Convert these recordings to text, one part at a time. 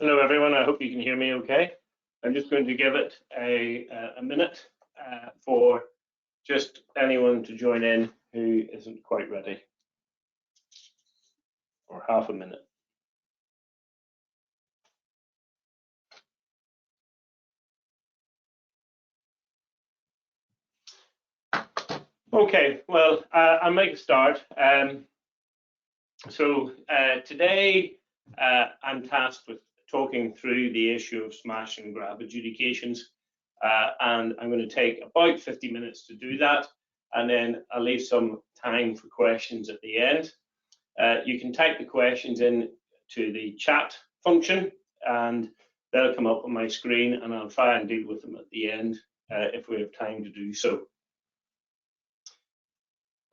Hello everyone, I hope you can hear me okay. I'm just going to give it a minute for just anyone to join in who isn't quite ready, or half a minute. Okay, well, I'll make a start. Today I'm tasked with talking through the issue of smash and grab adjudications, and I'm going to take about 50 minutes to do that, and then I'll leave some time for questions at the end. You can type the questions in to the chat function, and they'll come up on my screen, and I'll try and deal with them at the end if we have time to do so.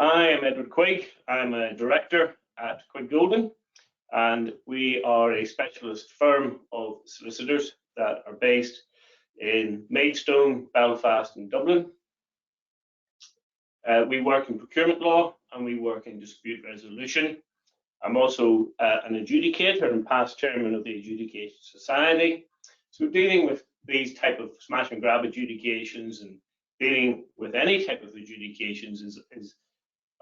I am Edward Quigg. I'm a director at Quigg Golden, and we are a specialist firm of solicitors that are based in Maidstone, Belfast and Dublin. We work in procurement law and we work in dispute resolution. I'm also an adjudicator and past chairman of the Adjudication Society. So dealing with these type of smash and grab adjudications and dealing with any type of adjudications is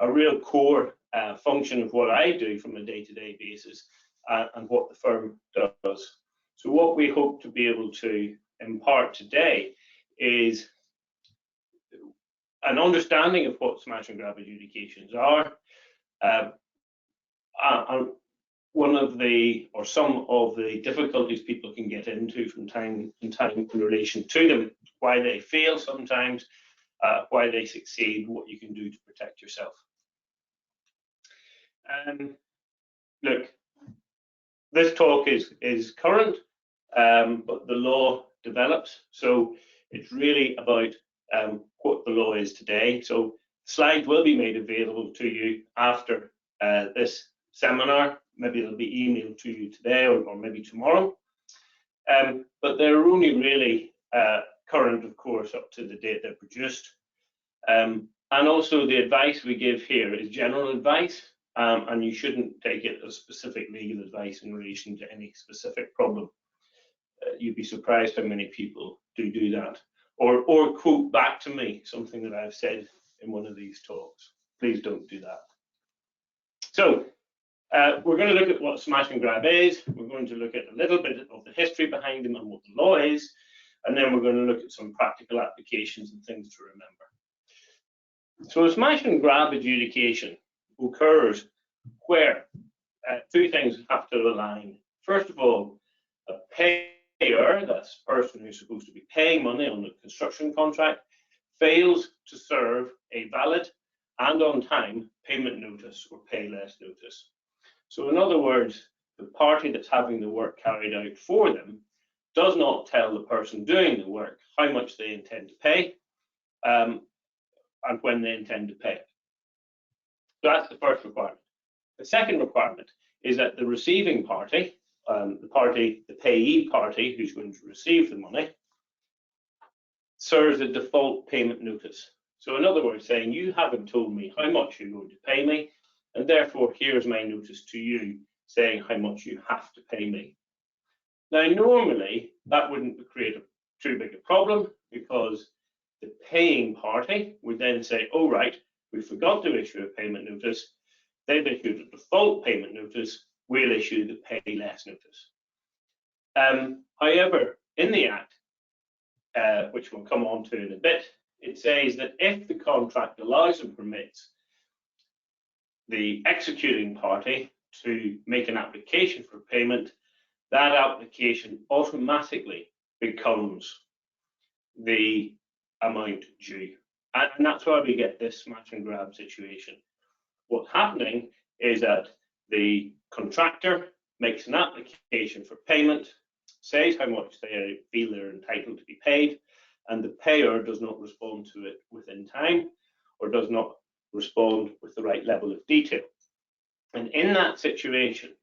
a real core function of what I do from a day-to-day basis and what the firm does. So what we hope to be able to impart today is an understanding of what smash and grab adjudications are, one of the, or some of the difficulties people can get into from time to time in relation to them, why they fail sometimes, why they succeed, what you can do to protect yourself. Look, this talk is current, but the law develops, so it's really about what the law is today. So slides will be made available to you after this seminar. Maybe it'll be emailed to you today or maybe tomorrow. But they're only really current, of course, up to the date they're produced. And also the advice we give here is general advice, and you shouldn't take it as specific legal advice in relation to any specific problem. You'd be surprised how many people do that, or quote back to me something that I've said in one of these talks. Please don't do that. So we're going to look at what smash and grab is. We're going to look at a little bit of the history behind them and what the law is, and then we're going to look at some practical applications and things to remember. So a smash and grab adjudication occurs where two things have to align. First of all, a payer, that's the person who's supposed to be paying money on the construction contract, fails to serve a valid and on time payment notice or pay less notice. So in other words, the party that's having the work carried out for them does not tell the person doing the work how much they intend to pay and when they intend to pay it. So that's the first requirement. The second requirement is that the receiving party, the payee party who's going to receive the money, serves a default payment notice. So in other words, saying you haven't told me how much you're going to pay me, and therefore here's my notice to you saying how much you have to pay me. Now normally that wouldn't create too big a problem, because the paying party would then say, oh right, we forgot to issue a payment notice, they've issued a default payment notice, we'll issue the pay less notice. However, in the Act, which we'll come on to in a bit, it says that if the contract allows and permits the executing party to make an application for payment, that application automatically becomes the amount due. And that's why we get this smash and grab situation. What's happening is that the contractor makes an application for payment, says how much they feel they're entitled to be paid, and the payer does not respond to it within time or does not respond with the right level of detail. And in that situation,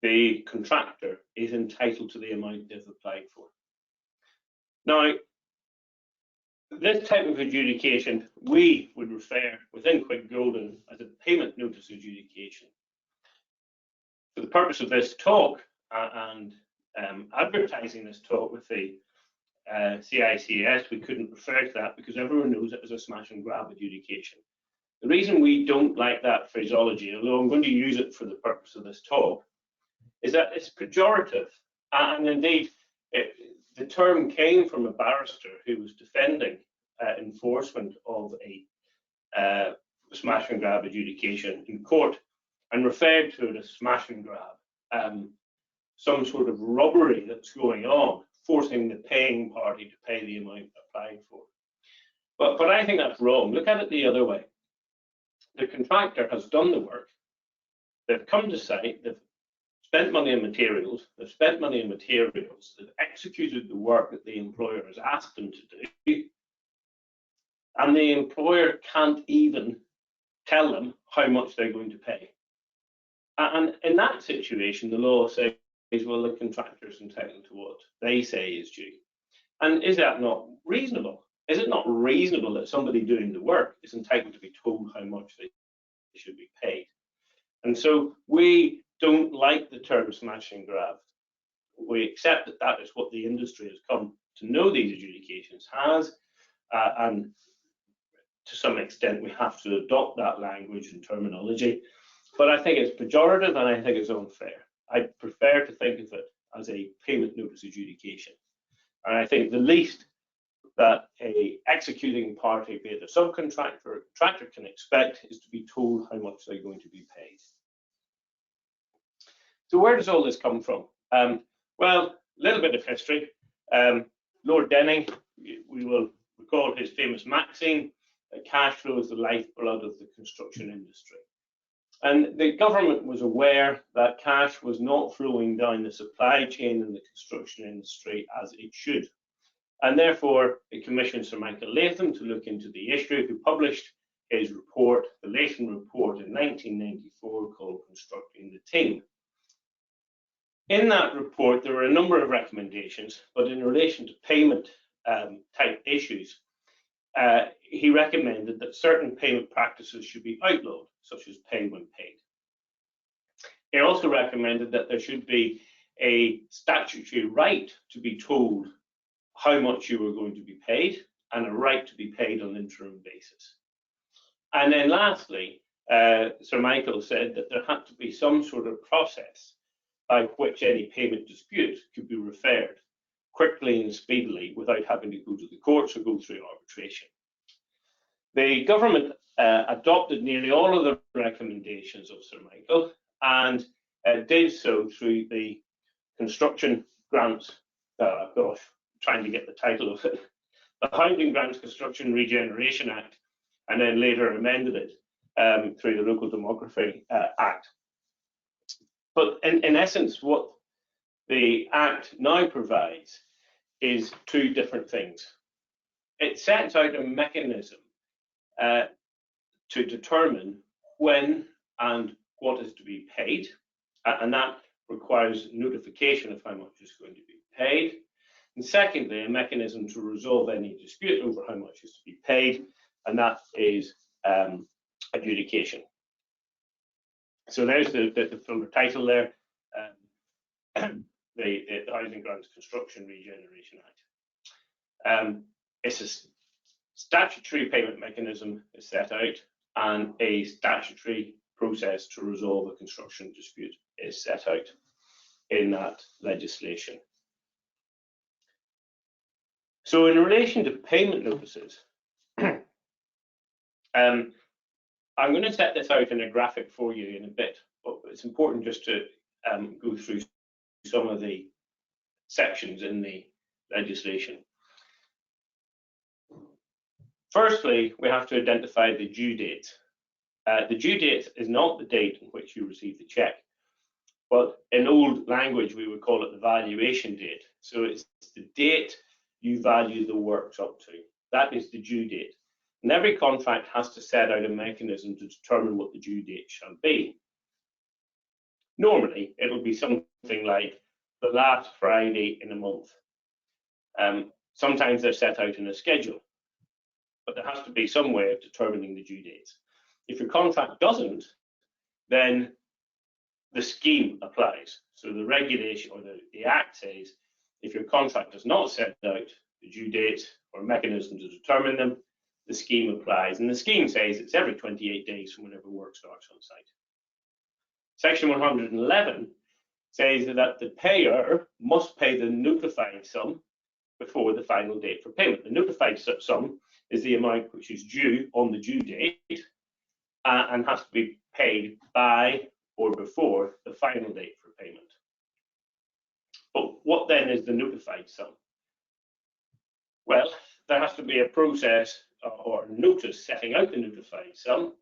the contractor is entitled to the amount they've applied for. Now, this type of adjudication we would refer within Quigg Golden as a payment notice adjudication. For the purpose of this talk and advertising this talk with the CICS, we couldn't refer to that because everyone knows it as a smash and grab adjudication. The reason we don't like that phraseology, although I'm going to use it for the purpose of this talk, is that it's pejorative. And indeed, the term came from a barrister who was defending enforcement of a smash and grab adjudication in court and referred to it as smash and grab, some sort of robbery that's going on, forcing the paying party to pay the amount applied for. But I think that's wrong. Look at it the other way. The contractor has done the work, they've come to site, they've spent money on materials, they've executed the work that the employer has asked them to do, and the employer can't even tell them how much they're going to pay. And in that situation, the law says, well, the contractor is entitled to what they say is due. And is that not reasonable? Is it not reasonable that somebody doing the work is entitled to be told how much they should be paid? And so we don't like the term smash and grab. We accept that that is what the industry has come to know these adjudications as, and to some extent we have to adopt that language and terminology. But I think it's pejorative and I think it's unfair. I prefer to think of it as a payment notice adjudication. And I think the least that a executing party, be it a subcontractor or a contractor, can expect is to be told how much they're going to be paid. So where does all this come from? Well, a little bit of history. Lord Denning, we will recall his famous maxim that cash flow is the lifeblood of the construction industry. And the government was aware that cash was not flowing down the supply chain in the construction industry as it should. And therefore, it commissioned Sir Michael Latham to look into the issue, who published his report, the Latham Report, in 1994, called Constructing the Team. In that report, there were a number of recommendations, but in relation to payment type issues, he recommended that certain payment practices should be outlawed, such as pay when paid. He also recommended that there should be a statutory right to be told how much you were going to be paid and a right to be paid on an interim basis. And then lastly, Sir Michael said that there had to be some sort of process by which any payment dispute could be referred quickly and speedily without having to go to the courts or go through arbitration. The government adopted nearly all of the recommendations of Sir Michael and did so through the Construction Grants, trying to get the title of it, the Housing Grants Construction Regeneration Act, and then later amended it through the Local Demography Act. But in essence, what the Act now provides is two different things. It sets out a mechanism to determine when and what is to be paid, and that requires notification of how much is going to be paid. And secondly, a mechanism to resolve any dispute over how much is to be paid, and that is adjudication. So there's the full title there, the Housing Grants Construction Regeneration Act. It's a statutory payment mechanism is set out, and a statutory process to resolve a construction dispute is set out in that legislation. So in relation to payment notices, I'm going to set this out in a graphic for you in a bit, but it's important just to go through some of the sections in the legislation. Firstly, we have to identify the due date. The due date is not the date in which you receive the check, but in old language, we would call it the valuation date. So it's the date you value the works up to. That is the due date. And every contract has to set out a mechanism to determine what the due date shall be. Normally, it'll be something like the last Friday in a month. Sometimes they're set out in a schedule, but there has to be some way of determining the due dates. If your contract doesn't, then the scheme applies. So the regulation or the Act says if your contract does not set out the due date or mechanism to determine them, the scheme applies. And the scheme says it's every 28 days from whenever work starts on site. Section 111 says that the payer must pay the notified sum before the final date for payment. The notified sum is the amount which is due on the due date and has to be paid by or before the final date for payment. But what then is the notified sum? Well, there has to be a process or notice setting out the notified sum,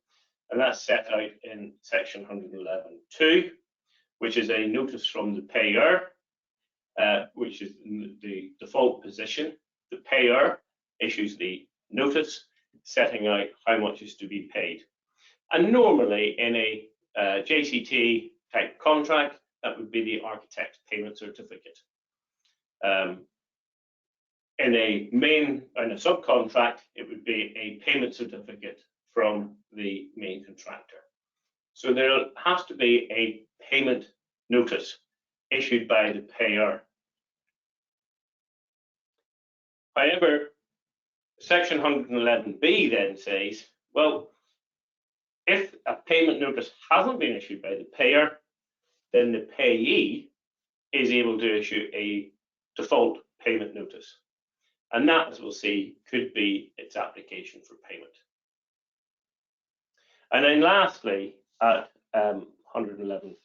and that's set out in section 111.2, which is a notice from the payer, which is the default position. The payer issues the notice setting out how much is to be paid. And normally in a JCT type contract, that would be the architect's payment certificate. In a subcontract, it would be a payment certificate from the main contractor. So there has to be a payment notice issued by the payer. However, section 111B then says, well, if a payment notice hasn't been issued by the payer, then the payee is able to issue a default payment notice. And that, as we'll see, could be its application for payment. And then lastly, at 111.3,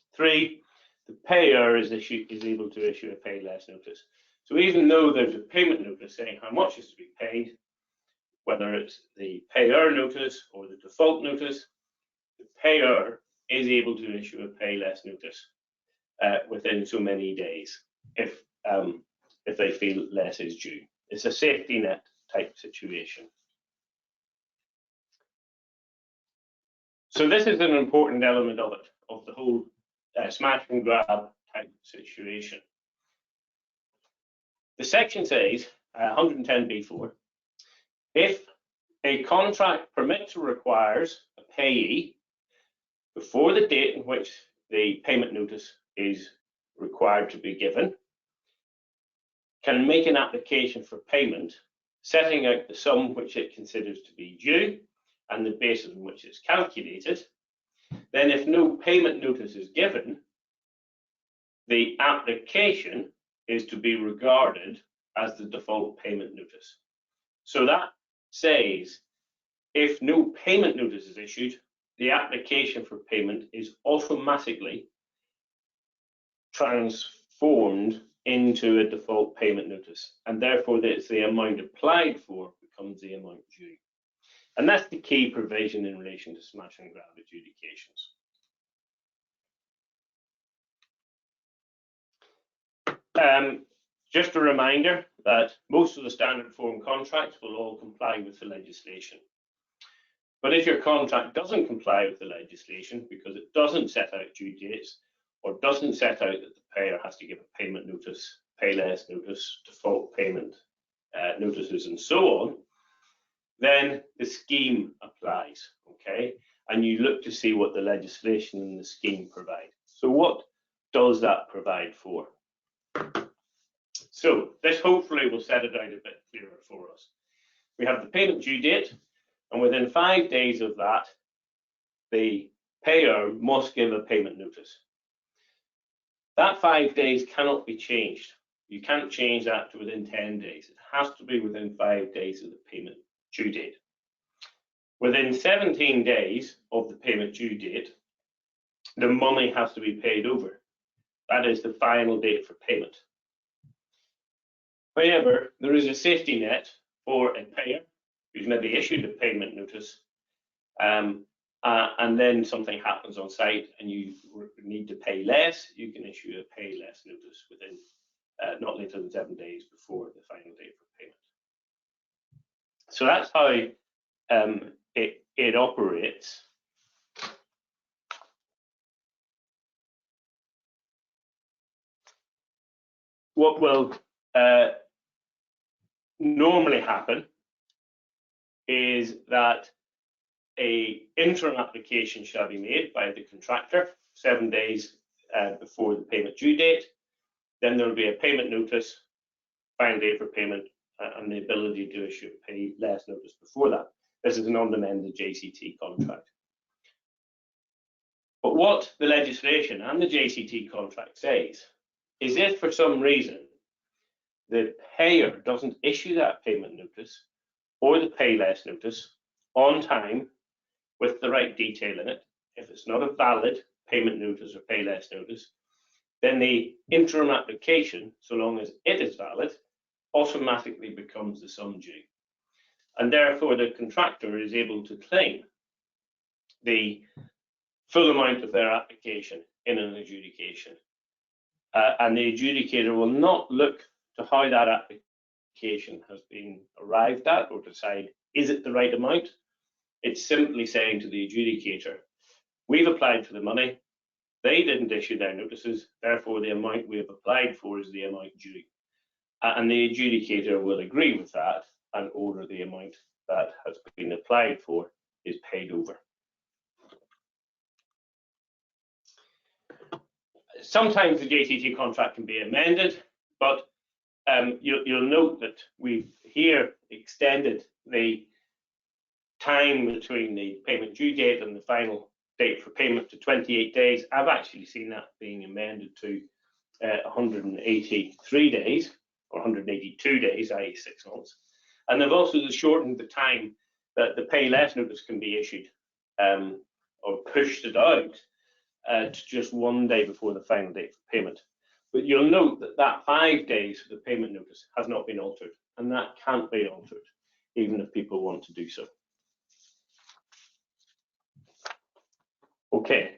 the payer is able to issue a pay less notice. So even though there's a payment notice saying how much is to be paid, whether it's the payer notice or the default notice, the payer is able to issue a pay less notice within so many days if they feel less is due. It's a safety net type situation. So this is an important element of it, of the whole smash and grab type situation. The section says, 110B4, if a contract permits or requires a payee before the date in which the payment notice is required to be given, can make an application for payment, setting out the sum which it considers to be due and the basis on which it's calculated, then if no payment notice is given, the application is to be regarded as the default payment notice. So that says if no payment notice is issued, the application for payment is automatically transformed into a default payment notice, and therefore it's the amount applied for becomes the amount due. And that's the key provision in relation to smash and grab adjudications. Just a reminder that most of the standard form contracts will all comply with the legislation. But if your contract doesn't comply with the legislation because it doesn't set out due dates or doesn't set out that the payer has to give a payment notice, pay less notice, default payment notices, and so on, then the scheme applies, okay? And you look to see what the legislation and the scheme provide. So what does that provide for? So this hopefully will set it out a bit clearer for us. We have the payment due date, and within 5 days of that, the payer must give a payment notice. That 5 days cannot be changed. You can't change that to within 10 days. It has to be within 5 days of the payment due date. Within 17 days of the payment due date, the money has to be paid over. That is the final date for payment. However, there is a safety net for a payer who's maybe issued a payment notice and then something happens on site and you need to pay less, you can issue a pay less notice within not later than 7 days before the final date for payment. So that's how it operates. What will normally happen is that an interim application shall be made by the contractor 7 days before the payment due date. Then there will be a payment notice, final date for payment, and the ability to issue a pay less notice before that. This is an unamended JCT contract. But what the legislation and the JCT contract says is if for some reason the payer doesn't issue that payment notice or the pay less notice on time with the right detail in it, if it's not a valid payment notice or pay less notice, then the interim application, so long as it is valid, automatically becomes the sum due. And therefore the contractor is able to claim the full amount of their application in an adjudication. And the adjudicator will not look to how that application has been arrived at or decide, is it the right amount? It's simply saying to the adjudicator, we've applied for the money, they didn't issue their notices, therefore the amount we have applied for is the amount due. And the adjudicator will agree with that and order the amount that has been applied for is paid over. Sometimes the JCT contract can be amended, but you'll note that we've here extended the time between the payment due date and the final date for payment to 28 days. I've actually seen that being amended to 183 days or 182 days, i.e. 6 months. And they've also shortened the time that the pay less notice can be issued or pushed it out to just 1 day before the final date for payment. But you'll note that that 5 days for the payment notice has not been altered, and that can't be altered, even if people want to do so. Okay,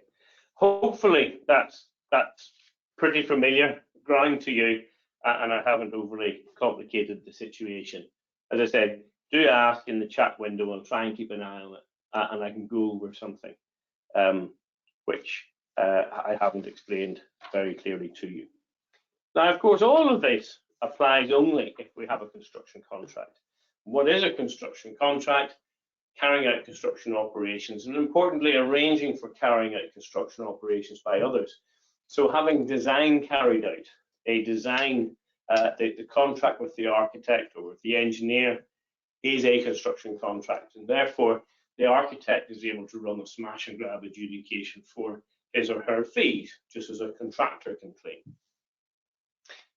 hopefully that's pretty familiar ground to you, and I haven't overly complicated the situation. As I said, do ask in the chat window. I'll try and keep an eye on it, and I can go over something which I haven't explained very clearly to you. Now, of course, all of this applies only if we have a construction contract. What is a construction contract? Carrying out construction operations, and importantly, arranging for carrying out construction operations by others. So having design carried out, a design, the contract with the architect or with the engineer is a construction contract, and therefore the architect is able to run a smash and grab adjudication for his or her fees, just as a contractor can claim.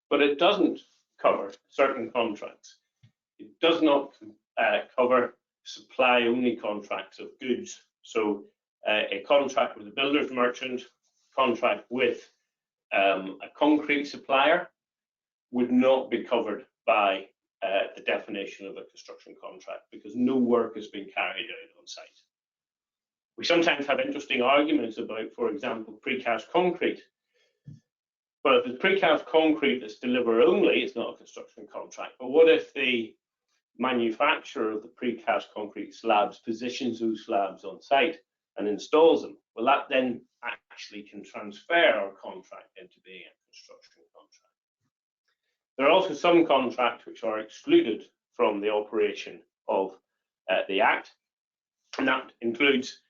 But it doesn't cover certain contracts. It does not cover supply-only contracts of goods. So a contract with a builder's merchant, contract with a concrete supplier would not be covered by the definition of a construction contract because no work has been carried out on site. We sometimes have interesting arguments about, for example, precast concrete. Well, if it's precast concrete that's deliver only, it's not a construction contract. But what if the manufacturer of the precast concrete slabs positions those slabs on site and installs them? Well, that then actually can transfer our contract into being a construction contract. There are also some contracts which are excluded from the operation of the Act, and that includes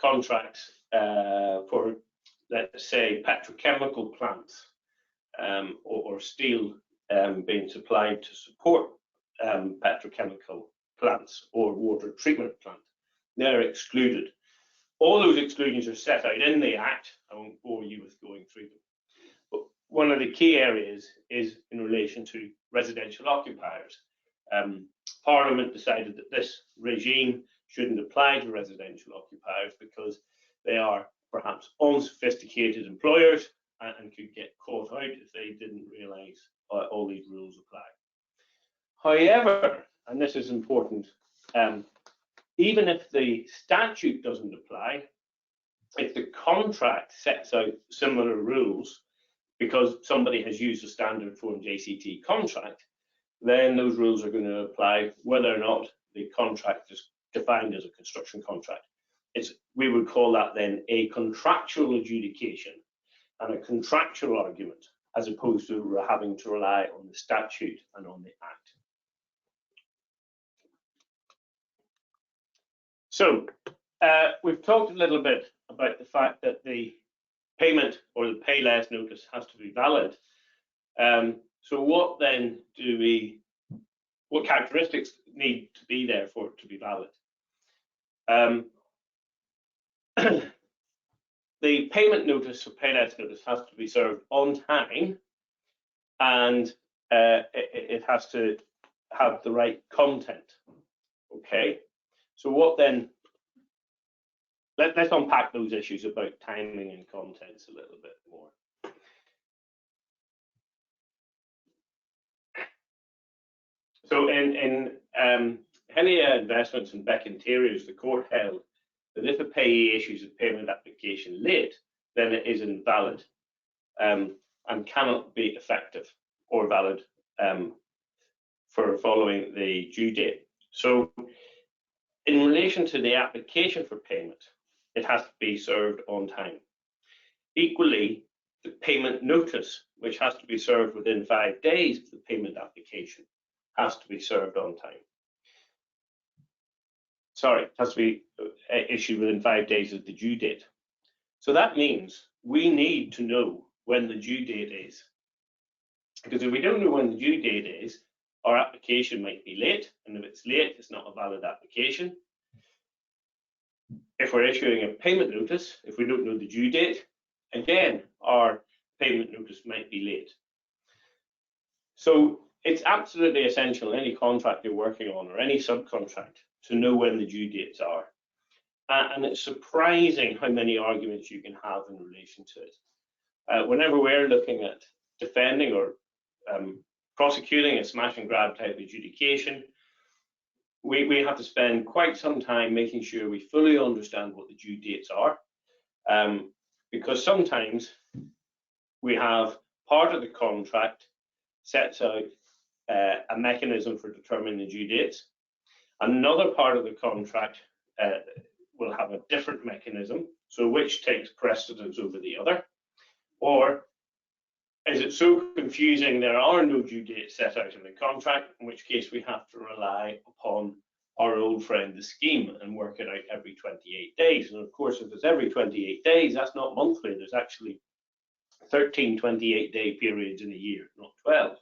contracts for, let's say, petrochemical plants or steel being supplied to support petrochemical plants or water treatment plant. They're excluded. All those exclusions are set out in the Act. I won't bore you with going through them. But one of the key areas is in relation to residential occupiers. Parliament decided that this regime shouldn't apply to residential occupiers because they are perhaps unsophisticated employers and could get caught out if they didn't realise all these rules apply. However, and this is important, even if the statute doesn't apply, if the contract sets out similar rules because somebody has used a standard form JCT contract, then those rules are going to apply whether or not the contract is defined as a construction contract. We would call that then a contractual adjudication and a contractual argument, as opposed to having to rely on the statute and on the Act. So we've talked a little bit about the fact that the payment or the pay less notice has to be valid. So what then what characteristics need to be there for it to be valid? The payment notice or pay less notice has to be served on time, and it has to have the right content. Okay, so what then? Let's unpack those issues about timing and contents a little bit more. So in Helia Investments and Beck Interiors, the court held that if a payee issues a payment application late, then it is invalid and cannot be effective or valid for following the due date. So in relation to the application for payment, it has to be served on time. Equally, the payment notice, which has to be served within 5 days of the payment application, has to be served on time. Sorry, it has to be issued within 5 days of the due date. So that means we need to know when the due date is. Because if we don't know when the due date is, our application might be late, and if it's late, it's not a valid application. If we're issuing a payment notice, if we don't know the due date, again, our payment notice might be late. So it's absolutely essential in any contract you're working on or any subcontract to know when the due dates are. And it's surprising how many arguments you can have in relation to it. Whenever we're looking at defending or prosecuting a smash and grab type adjudication, we have to spend quite some time making sure we fully understand what the due dates are, because sometimes we have part of the contract sets out a mechanism for determining the due dates. Another part of the contract will have a different mechanism, so which takes precedence over the other? Or is it so confusing there are no due dates set out in the contract, in which case we have to rely upon our old friend the scheme and work it out every 28 days. And of course, if it's every 28 days, that's not monthly. There's actually 13 28-day periods in a year, not 12.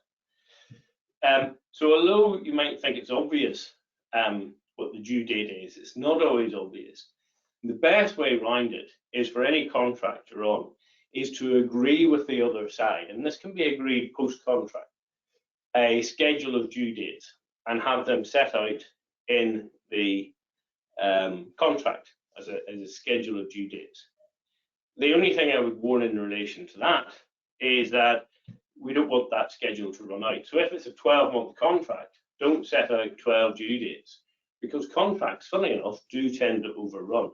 So although you might think it's obvious what the due date is, it's not always obvious. And the best way around it is for any contractor on is to agree with the other side, and this can be agreed post-contract, a schedule of due dates and have them set out in the contract as a schedule of due dates. The only thing I would warn in relation to that is that we don't want that schedule to run out. So if it's a 12-month contract, don't set out 12 due dates, because contracts, funny enough, do tend to overrun.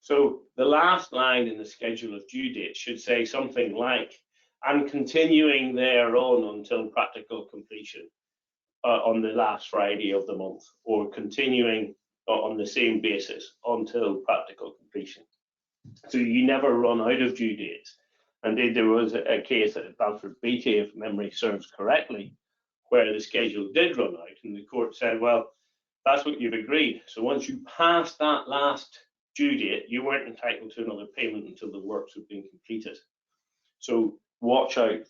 So the last line in the schedule of due dates should say something like, and continuing thereon until practical completion on the last Friday of the month, or continuing on the same basis until practical completion. So you never run out of due dates. Indeed, there was a case at Balfour Beatty, if memory serves correctly, where the schedule did run out, and the court said, well, that's what you've agreed. So once you passed that last due date, you weren't entitled to another payment until the works had been completed. So watch out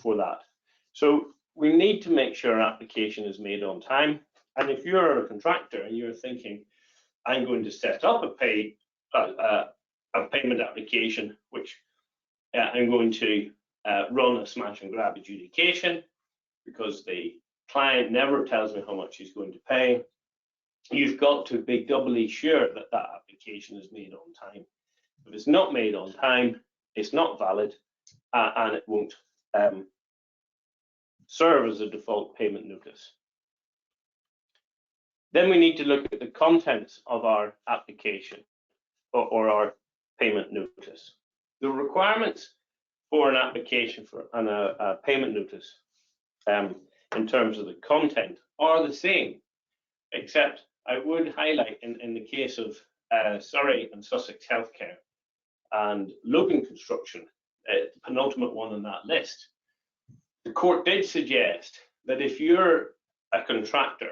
for that. So we need to make sure our application is made on time. And if you're a contractor and you're thinking, I'm going to set up a payment application, which I'm going to run a smash and grab adjudication because the client never tells me how much he's going to pay, you've got to be doubly sure that that application is made on time. If it's not made on time, it's not valid, and it won't serve as a default payment notice. Then we need to look at the contents of our application or our payment notice. The requirements for an application and a payment notice in terms of the content are the same, except I would highlight in the case of Surrey and Sussex Healthcare and Logan Construction, the penultimate one on that list, the court did suggest that if you're a contractor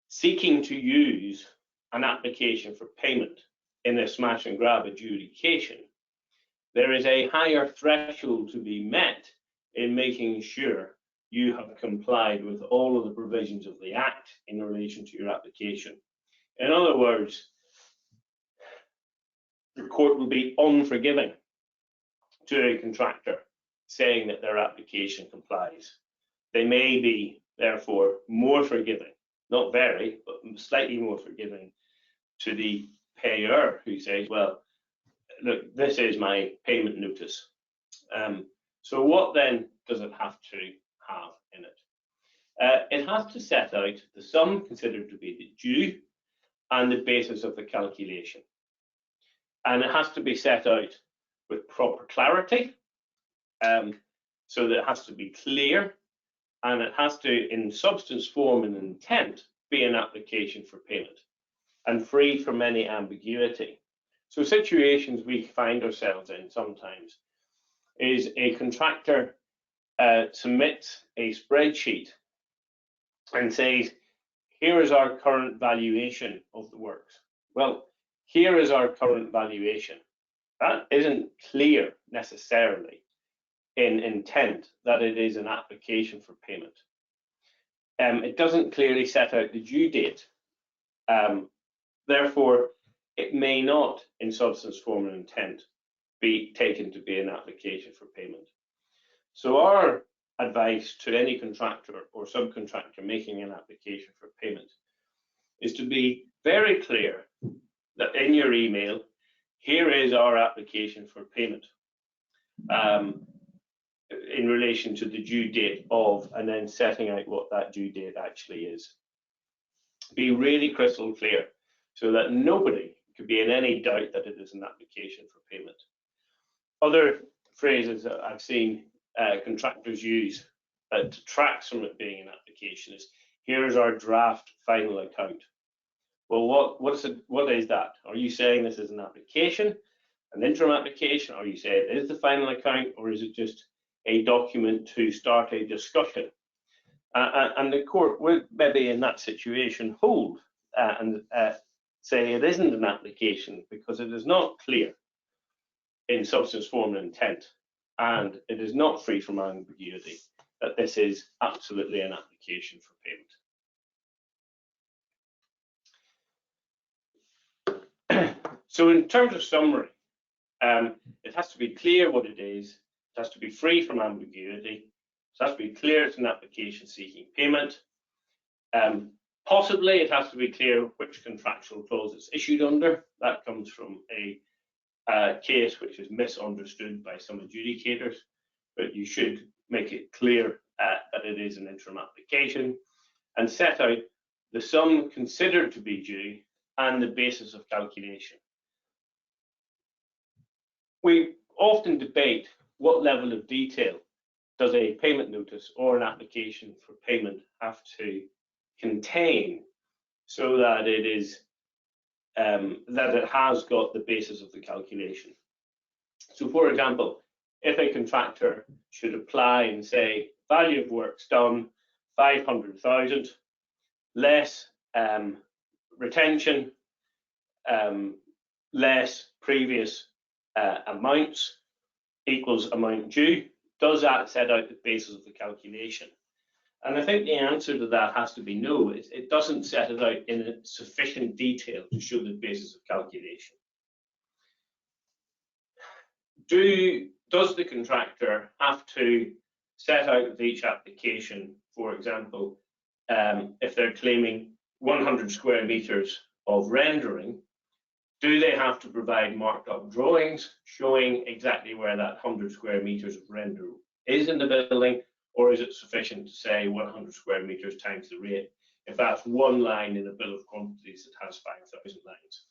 seeking to use an application for payment in a smash and grab adjudication, there is a higher threshold to be met in making sure you have complied with all of the provisions of the Act in relation to your application. In other words, the court will be unforgiving to a contractor saying that their application complies. They may be, therefore, more forgiving, not very, but slightly more forgiving to the payer who says, well, look, this is my payment notice. So what then does it have to have in it? It has to set out the sum considered to be the due and the basis of the calculation. And it has to be set out with proper clarity, so that it has to be clear, and it has to, in substance, form, and intent, be an application for payment and free from any ambiguity. So situations we find ourselves in sometimes is a contractor submits a spreadsheet and says, here is our current valuation of the works. Well, here is our current valuation. That isn't clear necessarily in intent that it is an application for payment. It doesn't clearly set out the due date. Therefore, it may not, in substance, form, and intent, be taken to be an application for payment. So our advice to any contractor or subcontractor making an application for payment is to be very clear that in your email, here is our application for payment in relation to the due date of, and then setting out what that due date actually is. Be really crystal clear so that nobody could be in any doubt that it is an application for payment. Other phrases that I've seen contractors use that detracts from it being an application is, here is our draft final account. Well, what is that? Are you saying this is an application, an interim application? Are you saying it is the final account, or is it just a document to start a discussion? And the court would maybe in that situation hold and say it isn't an application because it is not clear in substance, form, and intent, and it is not free from ambiguity that this is absolutely an application for payment. So in terms of summary, it has to be clear what it is, it has to be free from ambiguity, it has to be clear it's an application seeking payment. Possibly it has to be clear which contractual clause it's issued under. That comes from a case which is misunderstood by some adjudicators, but you should make it clear that it is an interim application, and set out the sum considered to be due and the basis of calculation. We often debate what level of detail does a payment notice or an application for payment have to contain so that it is that it has got the basis of the calculation. So for example, if a contractor should apply and say value of works done 500,000 less retention less previous amounts equals amount due, does that set out the basis of the calculation? And I think the answer to that has to be no. It doesn't set it out in sufficient detail to show the basis of calculation. Does the contractor have to set out with each application, for example, if they're claiming 100 square meters of rendering, do they have to provide marked up drawings showing exactly where that 100 square meters of render is in the building, or is it sufficient to say 100 square meters times the rate if that's one line in a bill of quantities that has 5,000 lines?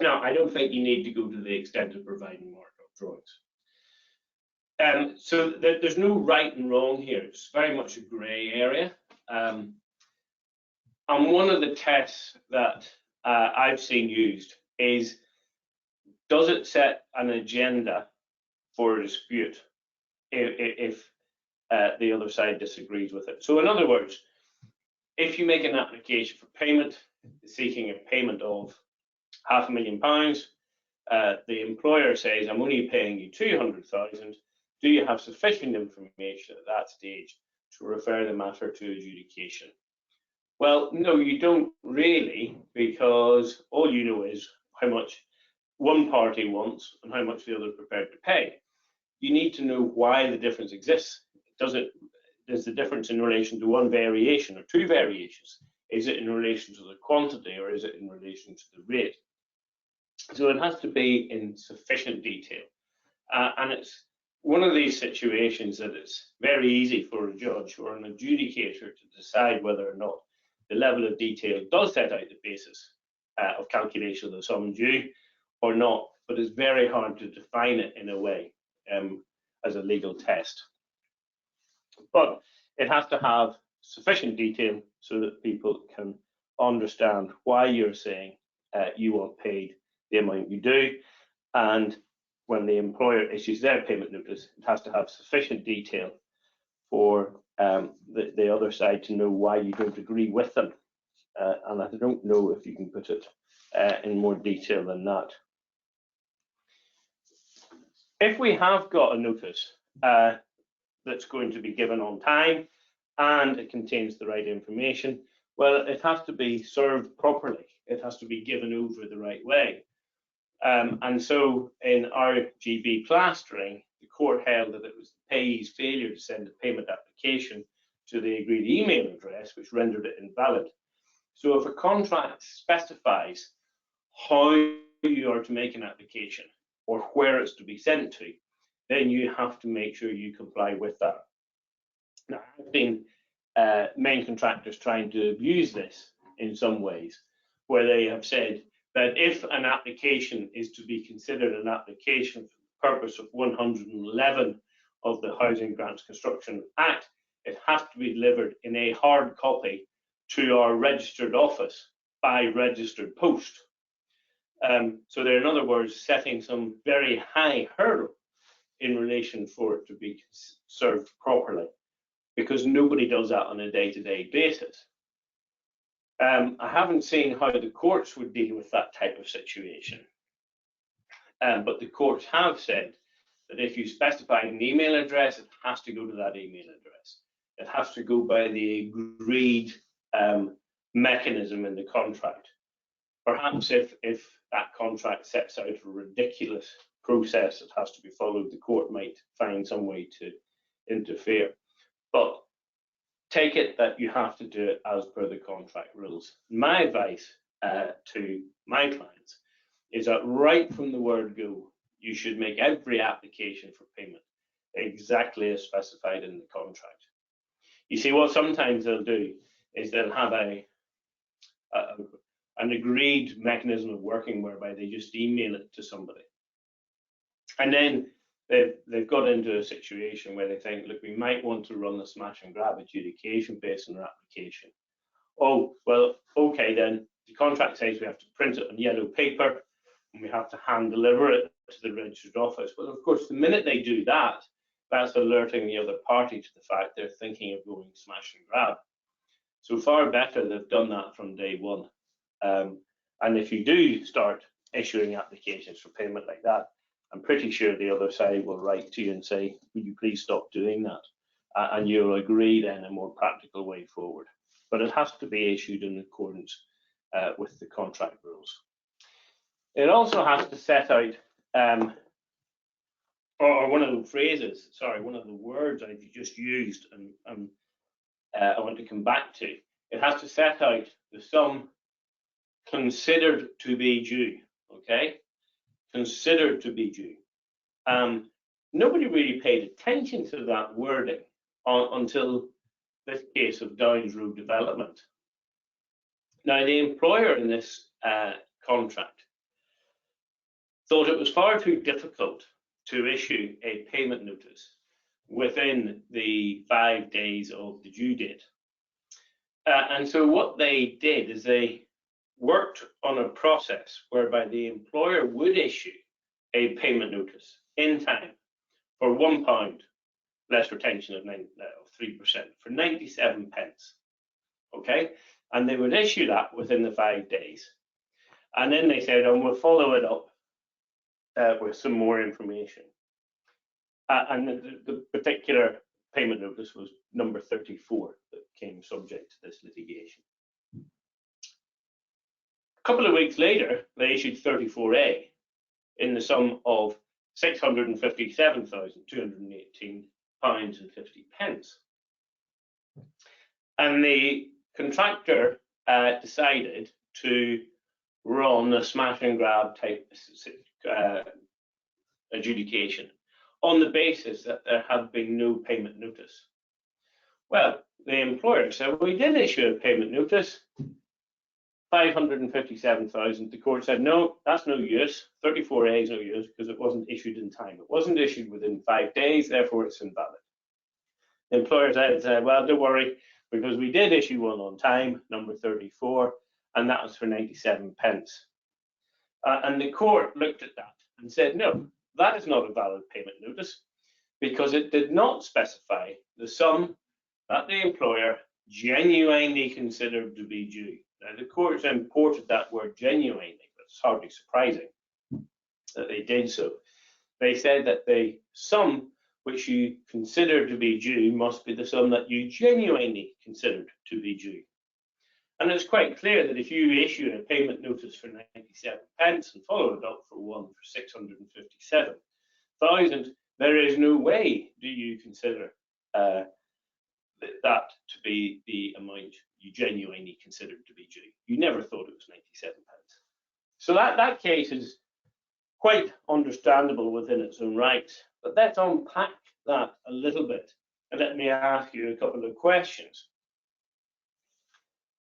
Now, I don't think you need to go to the extent of providing marked up drawings. So there's no right and wrong here. It's very much a grey area. And one of the tests that I've seen used is, does it set an agenda for a dispute if the other side disagrees with it? So in other words, if you make an application for payment, seeking a payment of £500,000, the employer says, I'm only paying you 200,000. Do you have sufficient information at that stage to refer the matter to adjudication? Well, no, you don't really, because all you know is how much one party wants and how much the other is prepared to pay. You need to know why the difference exists. Is the difference in relation to one variation or two variations? Is it in relation to the quantity or is it in relation to the rate? So it has to be in sufficient detail. And it's one of these situations that it's very easy for a judge or an adjudicator to decide whether or not the level of detail does set out the basis of calculation of the sum due or not, but it's very hard to define it in a way as a legal test. But it has to have sufficient detail so that people can understand why you're saying you want paid the amount you do. And when the employer issues their payment notice, it has to have sufficient detail for the other side to know why you don't agree with them. And I don't know if you can put it in more detail than that. If we have got a notice that's going to be given on time and it contains the right information, well, it has to be served properly. It has to be given over the right way. And so in our GB plastering, the court held that it was the payee's failure to send a payment application to the agreed email address which rendered it invalid. So if a contract specifies how you are to make an application or where it's to be sent to, then you have to make sure you comply with that. Now, I've seen main contractors trying to abuse this in some ways, where they have said that if an application is to be considered an application for the purpose of 111 of the Housing Grants Construction Act, it has to be delivered in a hard copy to our registered office by registered post. So they're, in other words, setting some very high hurdle in relation for it to be served properly, because nobody does that on a day-to-day basis. I haven't seen how the courts would deal with that type of situation, but the courts have said that if you specify an email address, it has to go to that email address. It has to go by the agreed mechanism in the contract. Perhaps if that contract sets out a ridiculous process that has to be followed, the court might find some way to interfere. But take it that you have to do it as per the contract rules. My advice to my clients is that right from the word go, you should make every application for payment exactly as specified in the contract. You see, what sometimes they'll do is they'll have an agreed mechanism of working whereby they just email it to somebody. And then they've got into a situation where they think, look, we might want to run the smash and grab adjudication based on our application. Oh, well, okay, then the contract says we have to print it on yellow paper and we have to hand deliver it to the registered office. Well, of course, the minute they do that, that's alerting the other party to the fact they're thinking of going smash and grab. So far better they've done that from day one. And if you do start issuing applications for payment like that, I'm pretty sure the other side will write to you and say, would you please stop doing that? And you'll agree then a more practical way forward. But it has to be issued in accordance with the contract rules. It also has to set out, or one of the phrases, sorry, one of the words I've just used, and I want to come back to. It has to set out the sum considered to be due, okay? Considered to be due. Nobody really paid attention to that wording until this case of Downs Road Development. Now, the employer in this contract thought it was far too difficult to issue a payment notice within the 5 days of the due date. And so what they did is they worked on a process whereby the employer would issue a payment notice in time for £1 less retention of 3% for 97 pence. Okay, and they would issue that within the 5 days. And then they said, oh, we'll follow it up with some more information. And the particular payment notice was number 34 that came subject to this litigation. A couple of weeks later, they issued 34A in the sum of £657,218.50. And the contractor decided to run a smash and grab type adjudication on the basis that there had been no payment notice. Well, the employer said, we did issue a payment notice, 557,000. The court said, no, that's no use. 34A is no use because it wasn't issued in time. It wasn't issued within 5 days, therefore it's invalid. The employer said, well, don't worry, because we did issue one on time, number 34, and that was for 97 pence. And the court looked at that and said, no, that is not a valid payment notice because it did not specify the sum that the employer genuinely considered to be due. Now, the courts imported that word genuinely, but it's hardly surprising that they did so. They said that the sum which you consider to be due must be the sum that you genuinely considered to be due. And it's quite clear that if you issue a payment notice for 97 pence and follow it up for one for 657,000, there is no way do you consider that to be the amount you genuinely considered to be due. You never thought it was 97 pence. So that case is quite understandable within its own rights. But let's unpack that a little bit and let me ask you a couple of questions.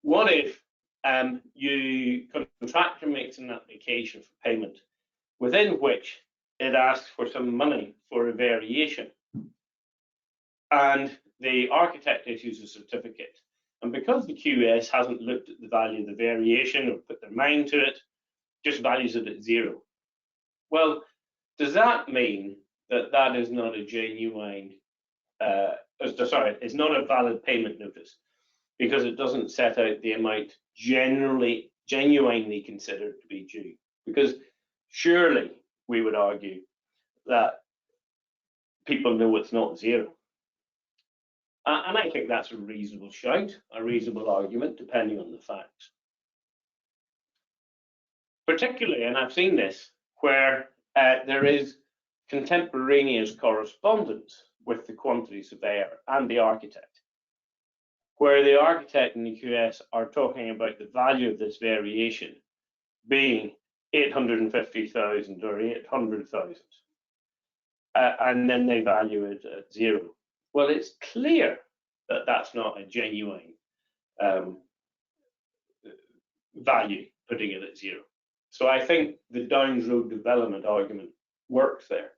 What if contractor makes an application for payment within which it asks for some money for a variation, and the architect issues a certificate, and because the QS hasn't looked at the value of the variation or put their mind to it, just values it at 0? Well, does that mean that that is not a genuine, it's not a valid payment notice because it doesn't set out the amount genuinely considered to be due? Because surely we would argue that people know it's not 0. And I think that's a reasonable shout, a reasonable argument, depending on the facts. Particularly, and I've seen this, where there is contemporaneous correspondence with the quantity surveyor and the architect, where the architect and the QS are talking about the value of this variation being 850,000 or 800,000, and then they value it at 0. Well, it's clear that that's not a genuine value, putting it at 0. So I think the Downs Road development argument works there.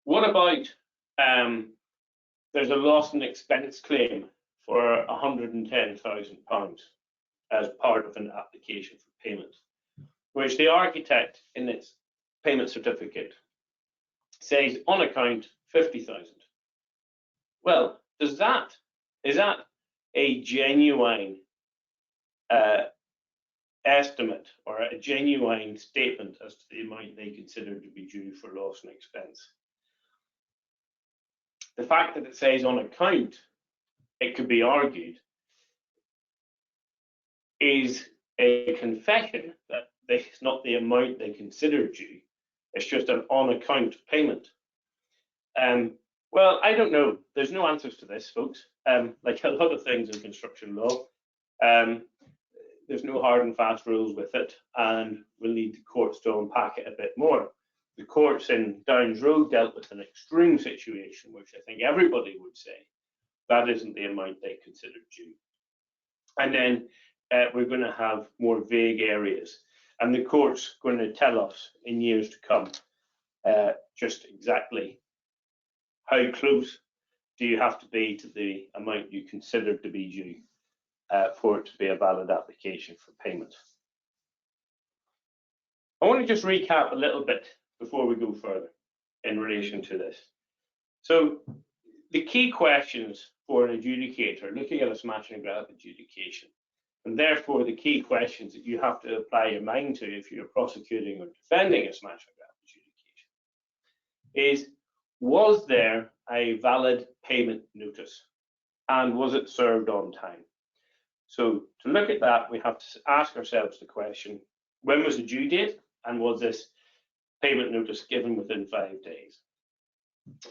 What about there's a loss and expense claim for £110,000 as part of an application for payment, which the architect in its payment certificate says on account 50,000. Well, is that a genuine estimate or a genuine statement as to the amount they consider to be due for loss and expense? The fact that it says on account, it could be argued, is a confession that it's not the amount they consider due, it's just an on account payment. Well, I don't know. There's no answers to this, folks. Like a lot of things in construction law, there's no hard and fast rules with it, and we'll need the courts to unpack it a bit more. The courts in Downs Road dealt with an extreme situation, which I think everybody would say that isn't the amount they consider due. And then we're going to have more vague areas, and the court's going to tell us in years to come just exactly how close do you have to be to the amount you consider to be due for it to be a valid application for payment. I want to just recap a little bit before we go further in relation to this. So the key questions for an adjudicator looking at a smash and grab adjudication, and therefore the key questions that you have to apply your mind to if you're prosecuting or defending a smash and grab adjudication, is, was there a valid payment notice and was it served on time? So to look at that, we have to ask ourselves the question, when was the due date and was this payment notice given within 5 days?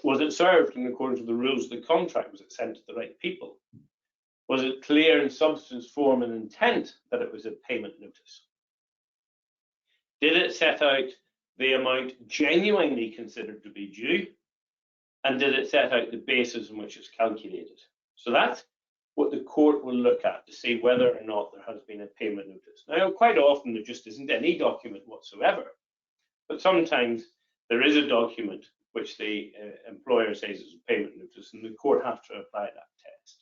Was it served in accordance with the rules of the contract? Was it sent to the right people? Was it clear in substance, form and intent that it was a payment notice? Did it set out the amount genuinely considered to be due? And did it set out the basis on which it's calculated? So that's what the court will look at to see whether or not there has been a payment notice. Now, quite often there just isn't any document whatsoever, but sometimes there is a document which the employer says is a payment notice, and the court has to apply that test.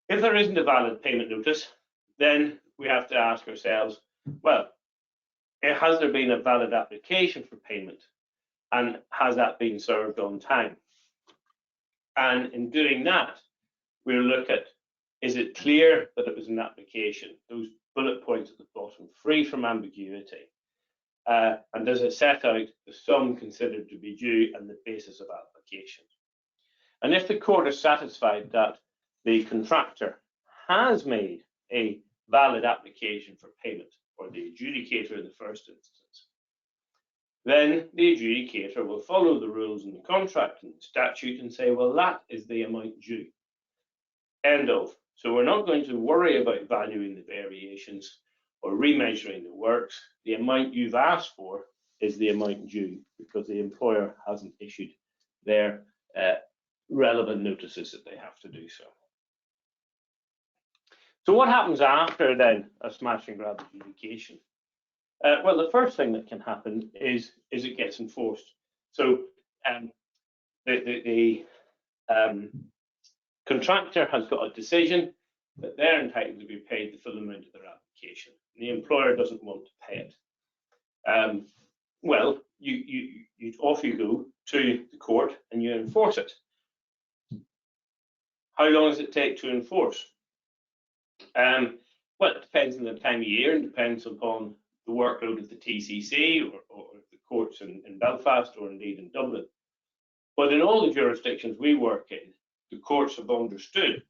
If there isn't a valid payment notice, then we have to ask ourselves, well, has there been a valid application for payment, and has that been served on time? And in doing that, we'll look at, is it clear that it was an application? Those bullet points at the bottom, free from ambiguity. And does it set out the sum considered to be due and the basis of application? And if the court is satisfied that the contractor has made a valid application for payment, or the adjudicator in the first instance, then the adjudicator will follow the rules in the contract and the statute and say, well, that is the amount due. End of. So we're not going to worry about valuing the variations or remeasuring the works. The amount you've asked for is the amount due because the employer hasn't issued their relevant notices that they have to do so. So what happens after then a smash and grab adjudication? Well, the first thing that can happen is it gets enforced. So the contractor has got a decision that they're entitled to be paid the full amount of their application. The employer doesn't want to pay it. Well, off you go to the court and you enforce it. How long does it take to enforce? Well, it depends on the time of year and depends upon the workload of the TCC or the courts in Belfast or indeed in Dublin. But in all the jurisdictions we work in, the courts have understood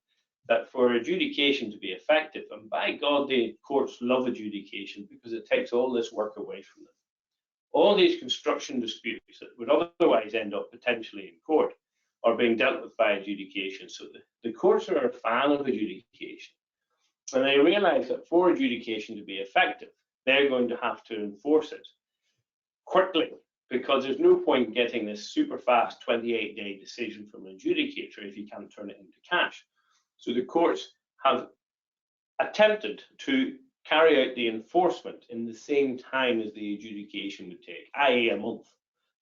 that for adjudication to be effective, and by God, the courts love adjudication because it takes all this work away from them. All these construction disputes that would otherwise end up potentially in court are being dealt with by adjudication. So the courts are a fan of adjudication. And they realize that for adjudication to be effective, they're going to have to enforce it quickly, because there's no point getting this super fast 28-day decision from an adjudicator if you can't turn it into cash. So the courts have attempted to carry out the enforcement in the same time as the adjudication would take, i.e. a month.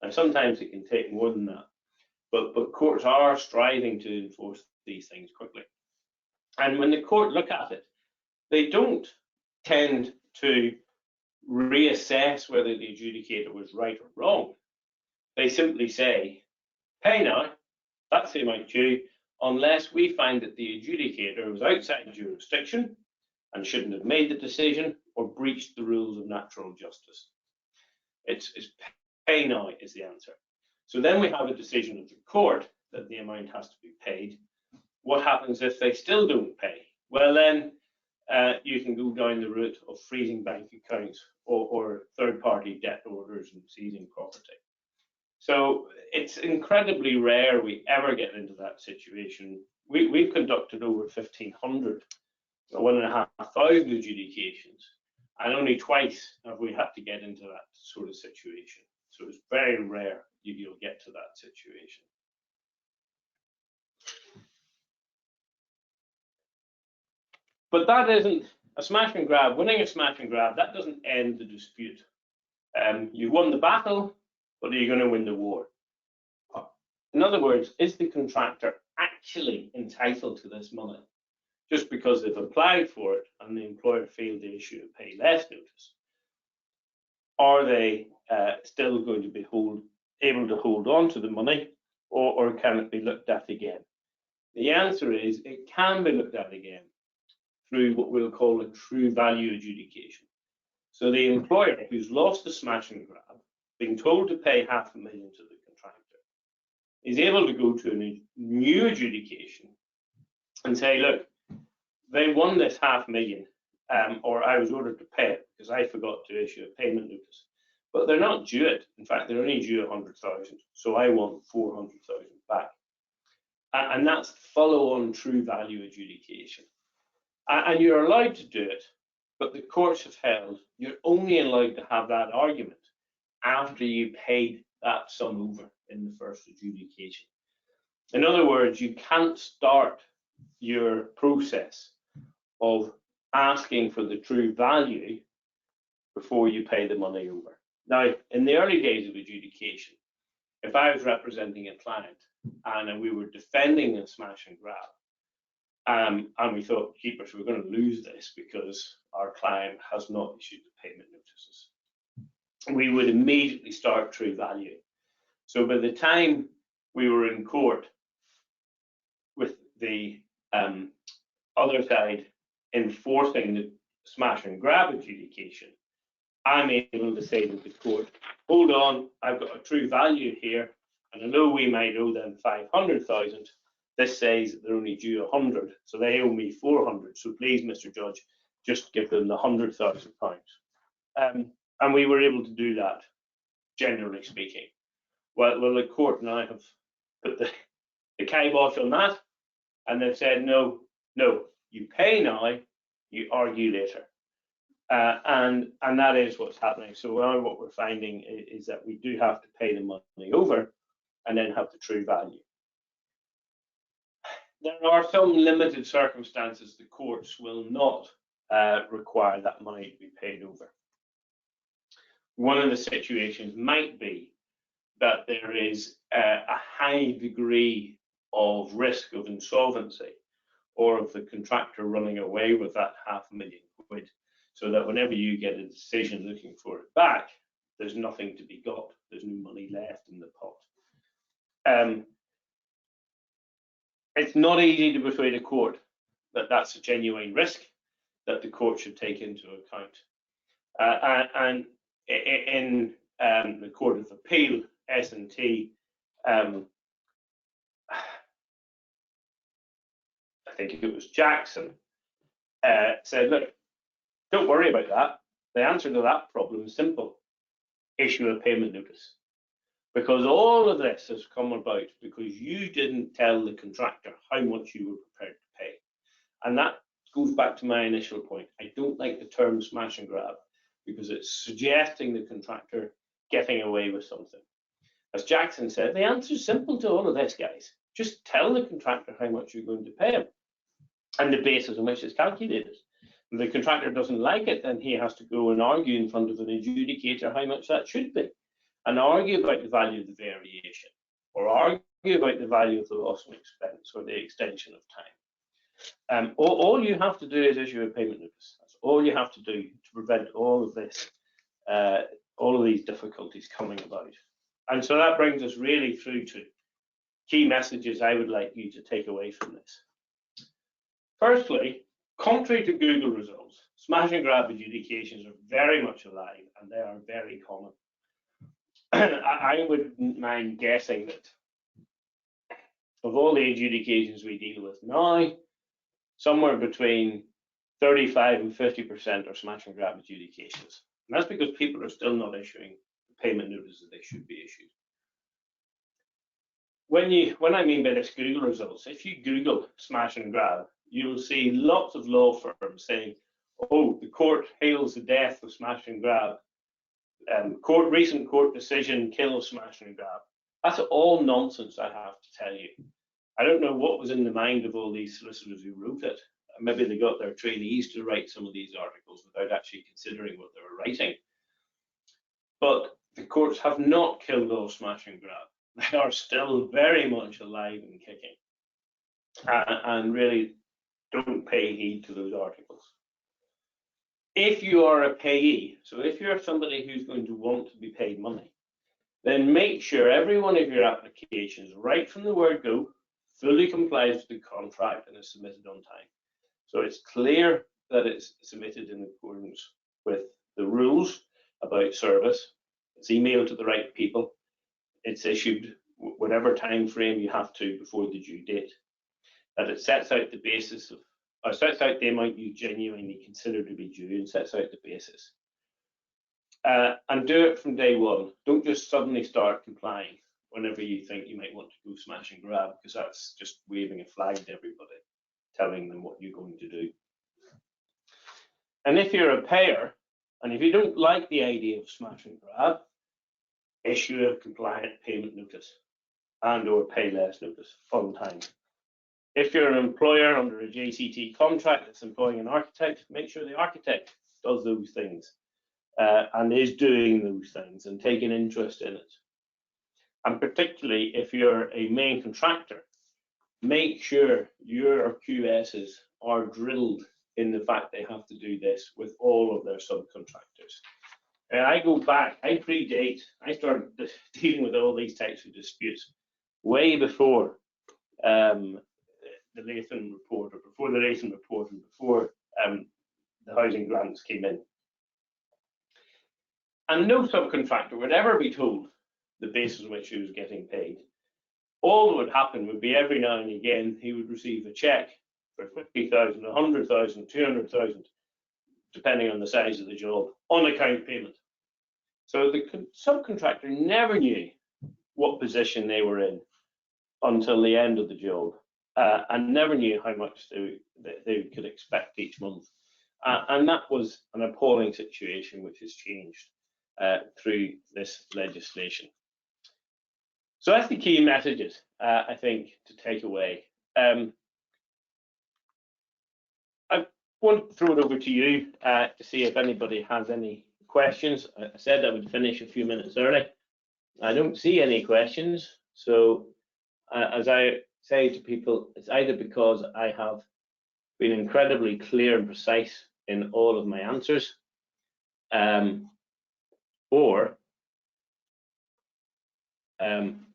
And sometimes it can take more than that. But courts are striving to enforce these things quickly. And when the court look at it, they don't tend to reassess whether the adjudicator was right or wrong. They simply say, pay now, that's the amount due, unless we find that the adjudicator was outside jurisdiction and shouldn't have made the decision or breached the rules of natural justice. It's pay now is the answer. So then we have a decision of the court that the amount has to be paid. What happens if they still don't pay? Well, then you can go down the route of freezing bank accounts or third-party debt orders and seizing property. So it's incredibly rare we ever get into that situation. We've conducted over 1,500, 1,500 adjudications, and only twice have we had to get into that sort of situation. So it's very rare you'll get to that situation. But that isn't a smash and grab. Winning a smash and grab, that doesn't end the dispute. You won the battle, but are you going to win the war? In other words, is the contractor actually entitled to this money just because they've applied for it and the employer failed to issue a pay less notice? Are they still going to be able to hold on to the money, or can it be looked at again? The answer is it can be looked at again through what we'll call a true value adjudication. So the employer who's lost the smash and grab being told to pay £500,000 to the contractor, is able to go to a new adjudication and say, look, they won this £500,000, or I was ordered to pay it because I forgot to issue a payment notice. But they're not due it. In fact, they're only due 100,000. So I want 400,000 back. And that's follow-on true value adjudication. And you're allowed to do it, but the courts have held you're only allowed to have that argument after you paid that sum over in the first adjudication. In other words, you can't start your process of asking for the true value before you pay the money over. Now, in the early days of adjudication, if I was representing a client and we were defending a smash and grab, and we thought, keepers, we're going to lose this because our client has not issued the payment notices, we would immediately start true value. So by the time we were in court with the other side enforcing the smash and grab adjudication, I'm able to say to the court, hold on, I've got a true value here, and I know we might owe them 500,000. This says they're only due 100, so they owe me 400. So please, Mr. Judge, just give them the £100,000. And we were able to do that, generally speaking. Well, the court now have put the kibosh on that, and they've said, no, you pay now, you argue later. And that is what's happening. So now what we're finding is that we do have to pay the money over and then have the true value. There are some limited circumstances the courts will not require that money to be paid over. One of the situations might be that there is a high degree of risk of insolvency or of the contractor running away with that £500,000, so that whenever you get a decision looking for it back, there's nothing to be got. There's no money left in the pot. It's not easy to persuade a court that that's a genuine risk that the court should take into account. And in the Court of Appeal, S&T, I think it was Jackson, said, look, don't worry about that. The answer to that problem is simple. Issue a payment notice. Because all of this has come about because you didn't tell the contractor how much you were prepared to pay. And that goes back to my initial point. I don't like the term smash and grab because it's suggesting the contractor getting away with something. As Jackson said, the answer is simple to all of this, guys. Just tell the contractor how much you're going to pay him and the basis on which it's calculated. If the contractor doesn't like it, then he has to go and argue in front of an adjudicator how much that should be, and argue about the value of the variation, or argue about the value of the loss and expense, or the extension of time. All you have to do is issue a payment notice. That's all you have to do to prevent all of this, all of these difficulties coming about. And so that brings us really through to key messages I would like you to take away from this. Firstly, contrary to Google results, smash and grab adjudications are very much alive and they are very common. I wouldn't mind guessing that of all the adjudications we deal with now, somewhere between 35 and 50% are smash and grab adjudications. And that's because people are still not issuing the payment notices they should be issued. When I mean by this Google results, if you Google smash and grab, you'll see lots of law firms saying, oh, the court hails the death of smash and grab. Recent court decision kills smash and grab. That's all nonsense, I have to tell you. I don't know what was in the mind of all these solicitors who wrote it. Maybe they got their trainees to write some of these articles without actually considering what they were writing. But the courts have not killed all smash and grab. They are still very much alive and kicking. And really don't pay heed to those articles. If you are a payee, so if you're somebody who's going to want to be paid money, then make sure every one of your applications, right from the word go, fully complies with the contract and is submitted on time. So it's clear that it's submitted in accordance with the rules about service. It's emailed to the right people. It's issued whatever time frame you have to before the due date. That it sets out the basis of, or sets out the amount you genuinely consider to be due, and sets out the basis. And do it from day one. Don't just suddenly start complying whenever you think you might want to go smash and grab, because that's just waving a flag to everybody, telling them what you're going to do. And if you're a payer, and if you don't like the idea of smash and grab, issue a compliant payment notice and or pay less notice. Fun time. If you're an employer under a JCT contract that's employing an architect, make sure the architect does those things and is doing those things and taking interest in it. And particularly if you're a main contractor, make sure your QSs are drilled in the fact they have to do this with all of their subcontractors. And I go back, I predate, I started dealing with all these types of disputes way before the Latham report, or before the Latham report, and before the housing grants came in. And no subcontractor would ever be told the basis on which he was getting paid. All that would happen would be every now and again he would receive a check for 50,000, 100,000, 200,000, depending on the size of the job, on account payment. So the subcontractor never knew what position they were in until the end of the job, and never knew how much they could expect each month. And that was an appalling situation which has changed through this legislation. So that's the key messages, I think, to take away. I want to throw it over to you to see if anybody has any questions. I said I would finish a few minutes early. I don't see any questions. So as I say to people, it's either because I have been incredibly clear and precise in all of my answers, or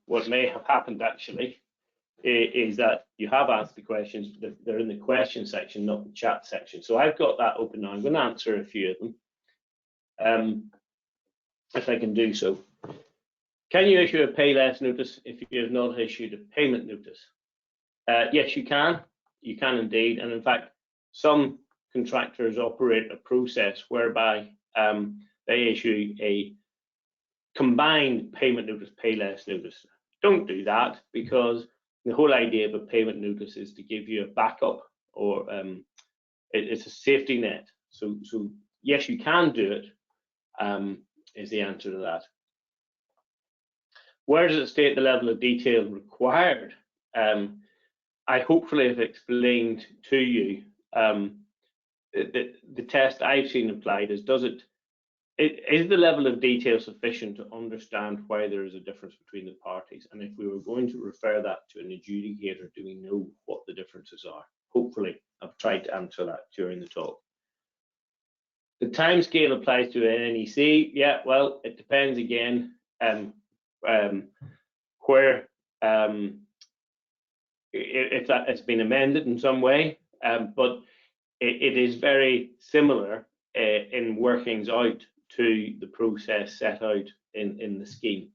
what may have happened actually is that you have asked the questions, they're in the question section, not the chat section. So I've got that open now. I'm going to answer a few of them, if I can do so. Can you issue a pay less notice if you have not issued a payment notice? Yes, you can. You can indeed. And in fact, some contractors operate a process whereby they issue a combined payment notice, pay less notice. Don't do that, because the whole idea of a payment notice is to give you a backup, or it's a safety net. So yes, you can do it, is the answer to that. Where does it state the level of detail required? I hopefully have explained to you the test I've seen applied is, is the level of detail sufficient to understand why there is a difference between the parties? And if we were going to refer that to an adjudicator, do we know what the differences are? Hopefully, I've tried to answer that during the talk. The timescale applies to an NEC. Yeah, well, it depends again where if that it's been amended in some way, but it is very similar in workings out to the process set out in the scheme,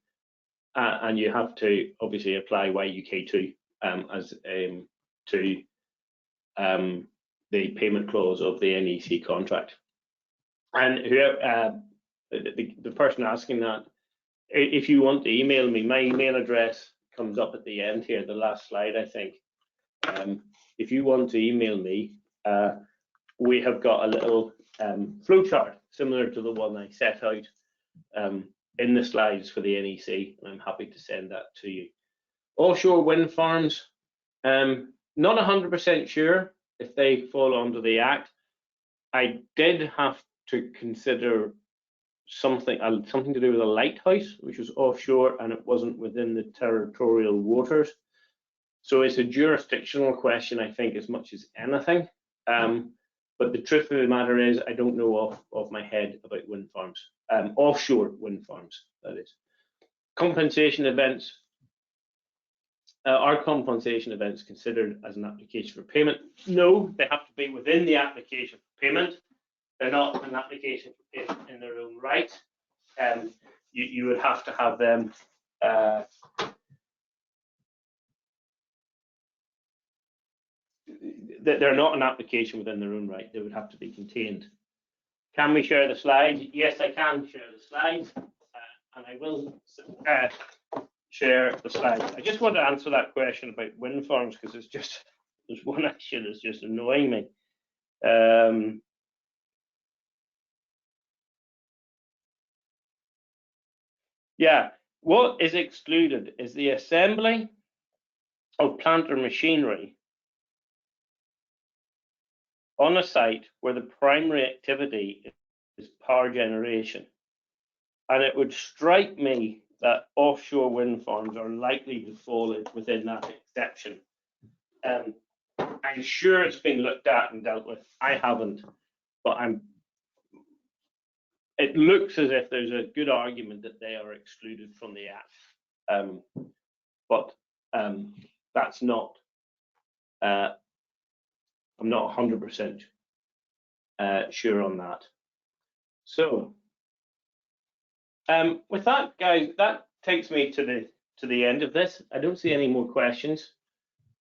and you have to obviously apply YUK2 as to the payment clause of the NEC contract. And whoever the person asking that, if you want to email me, my email address comes up at the end here, the last slide, I think. If you want to email me, we have got a little flowchart similar to the one I set out in the slides for the NEC, and I'm happy to send that to you. Offshore wind farms, not 100% sure if they fall under the Act. I did have to consider something to do with a lighthouse, which was offshore and it wasn't within the territorial waters. So it's a jurisdictional question, I think, as much as anything. But the truth of the matter is, I don't know off my head about wind farms, offshore wind farms, that is. Compensation events. Are compensation events considered as an application for payment? No, they have to be within the application for payment. They're not an application for payment in their own right. you would have to have them they're not an application within their own right. They would have to be contained. Can we share the slides? Yes, I can share the slides, and I will share the slides. I just want to answer that question about wind farms, because it's just, there's one issue that's just annoying me. Yeah, what is excluded is the assembly of plant or machinery on a site where the primary activity is power generation. And it would strike me that offshore wind farms are likely to fall within that exception. I'm sure it's been looked at and dealt with. I haven't, but it looks as if there's a good argument that they are excluded from the Act. But that's not, I'm not 100% sure on that. So with that, guys, that takes me to the end of this. I don't see any more questions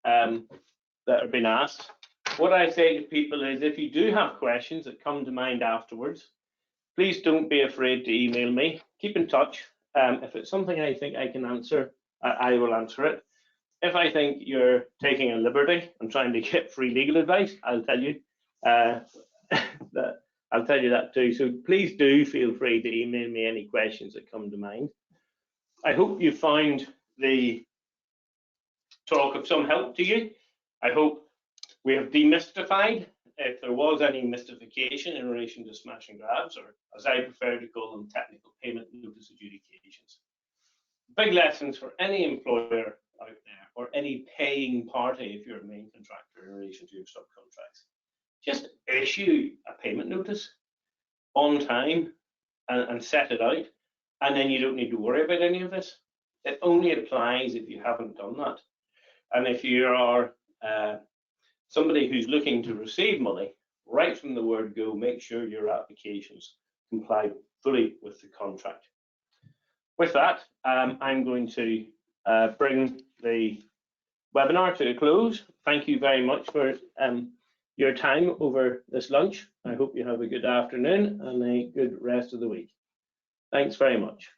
that have been asked. What I say to people is, if you do have questions that come to mind afterwards, please don't be afraid to email me. Keep in touch. If it's something I think I can answer, I will answer it. If I think you're taking a liberty and trying to get free legal advice, I'll tell you that. I'll tell you that too. So please do feel free to email me any questions that come to mind. I hope you found the talk of some help to you. I hope we have demystified, if there was any mystification in relation to smash and grabs, or as I prefer to call them, technical payment notice adjudications. Big lessons for any employer out there, or any paying party if you're a main contractor in relation to your subcontracts. Just issue a payment notice on time and set it out, and then you don't need to worry about any of this. It only applies if you haven't done that. And if you are somebody who's looking to receive money, right from the word go, make sure your applications comply fully with the contract. With that, I'm going to bring the webinar to a close. Thank you very much for your time over this lunch. I hope you have a good afternoon and a good rest of the week. Thanks very much.